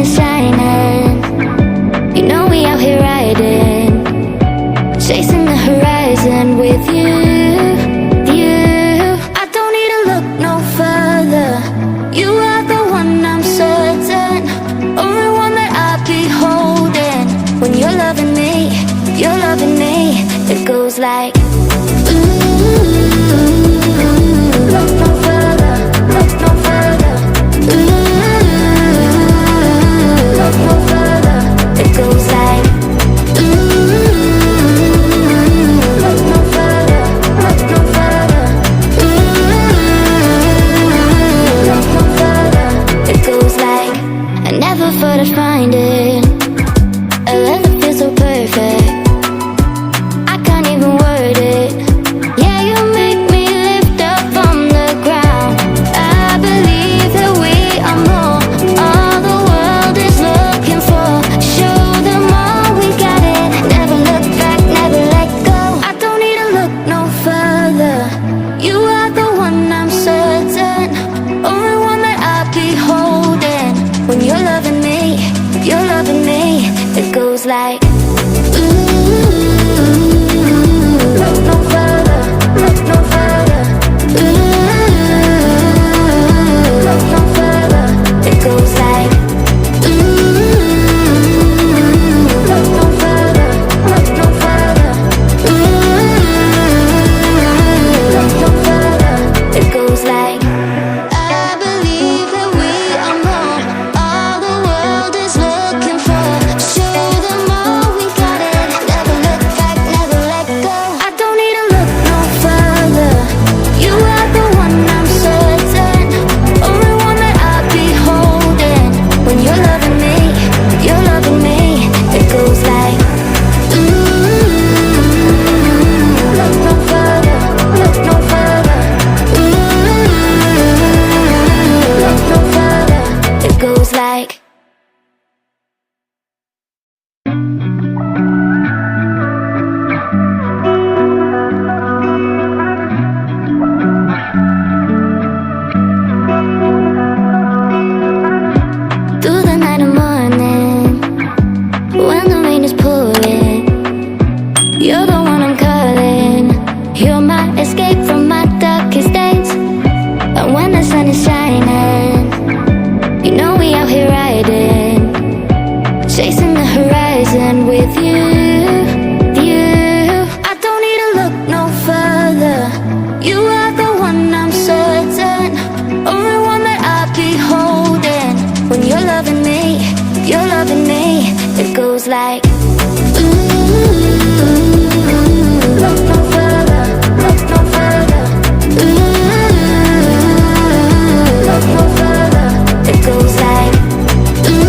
is shining, you know we out here riding, chasing the horizon with you. I don't need to look no further. You are the one, I'm certain, only one that I'll be holding. When you're loving me, it goes like ooh. Look no further, look no further. Ooh. Look no further, it goes like ooh. Look no further, look no further. Ooh. Look no further, it goes like I never thought I'd find it, a love that feels so perfect. I can't even word it. Yeah, you make me lift up from the ground. I believe that we are more, all the world is looking for. Show them all we got it. Never look back, never let go. I don't need to look no further. You are the one, I'm certain, only one that I'll be holding. When you're loving me, it goes like ooh. Look no further, look no further. Ooh. Look no further, it goes like ooh. Look no further, look no further. Ooh. Look no further, it goes like I believe that we are more, all the world is looking for. Show them all we got it. Never look back, never let go. I don't need to look no further. You are the one, I'm certain, only one that I'll be holding. When you're loving me, it goes like ooh. Look no further, look no further. Ooh. Look no further, it goes like through the night and morning, when the rain is pouring, you're the one I'm calling. You're my escape from my darkest days. And when the sun is shining, you know we out here riding, chasing the horizon with you. I don't need to look no further. You are the one, I'm certain, only one that I'll be holding. When you're loving me, it goes like ooh. Look no further, look no further. Ooh. Look no further, it goes like ooh.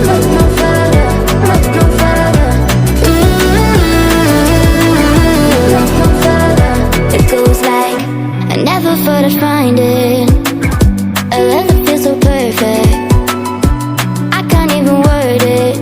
Look no further, look no further. Ooh. Look no further, it goes like I never thought I'd find it, a love that feels so perfect. I can't even word it.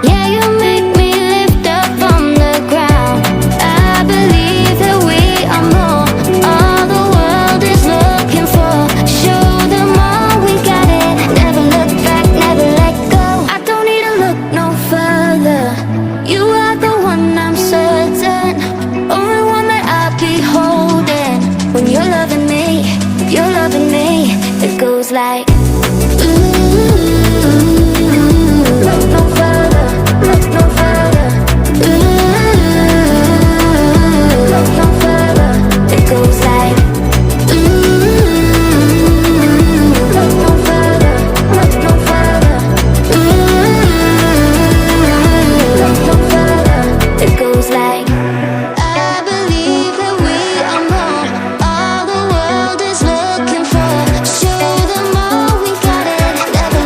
Yeah, you make me lift up from the ground. I believe that we are more, all the world is looking for. Show them all we got it. Never look back, never let go. I don't need to look no further. You are the one, I'm certain, only one that I'll be holding. When you're loving me, it goes like ooh. Look no further, look no further. Ooh. Look no further, it goes like ooh. Look no further, look no further. Ooh. Look no further, it goes like I believe that we are more, all the world is looking for. Show them all we got it. Never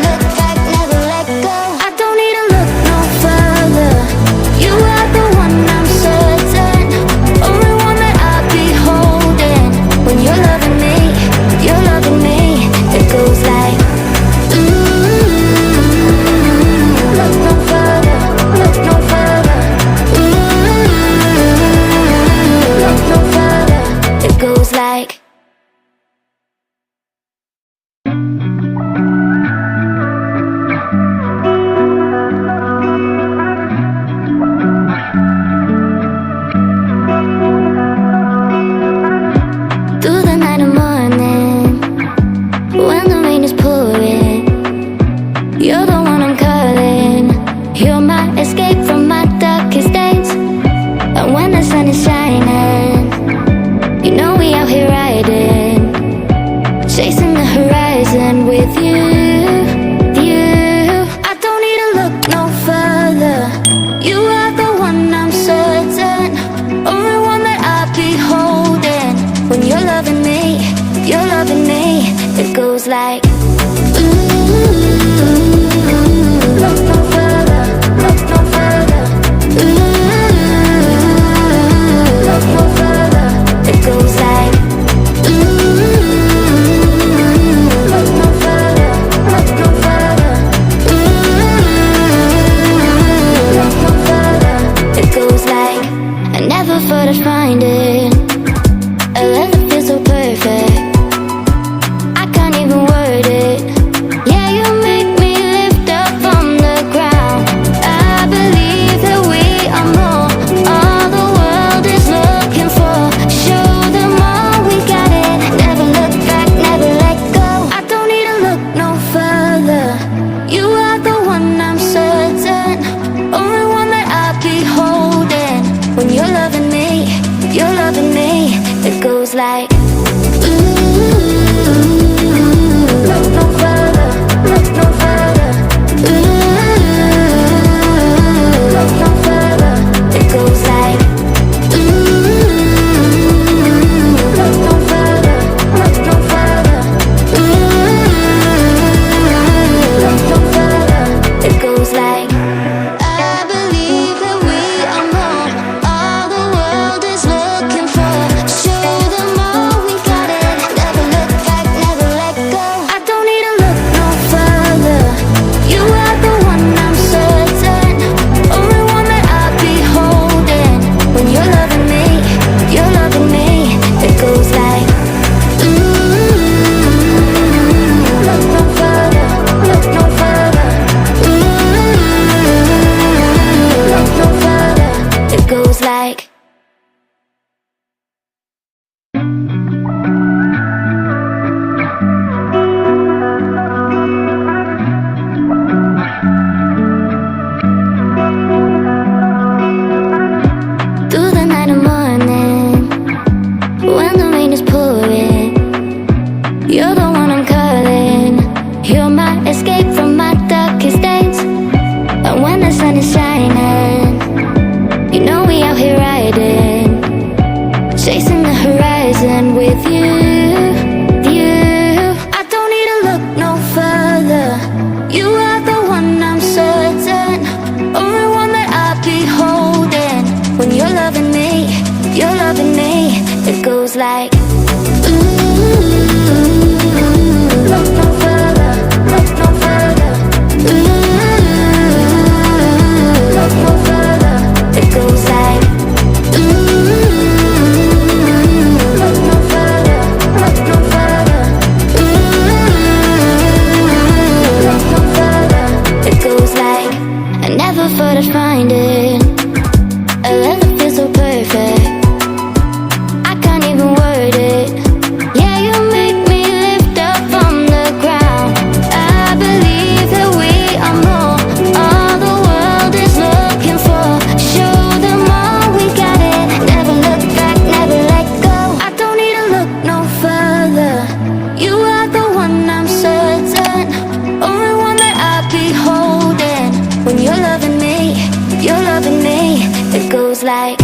like, ooh, look no further, look no further. Ooh, look no further. It goes like, ooh, look no further, look no further. Ooh, look no further. It goes like, I never thought I'd find it, a love that feels so perfect. I can't even word it. Yeah, you make me lift up from the ground. I believe that we are more, all the world is looking for. Show them all we got it. Never look back, never let go. I don't need to look no further. You are the one, I'm certain. Only one that I'll be holding. When you're loving me, it goes like,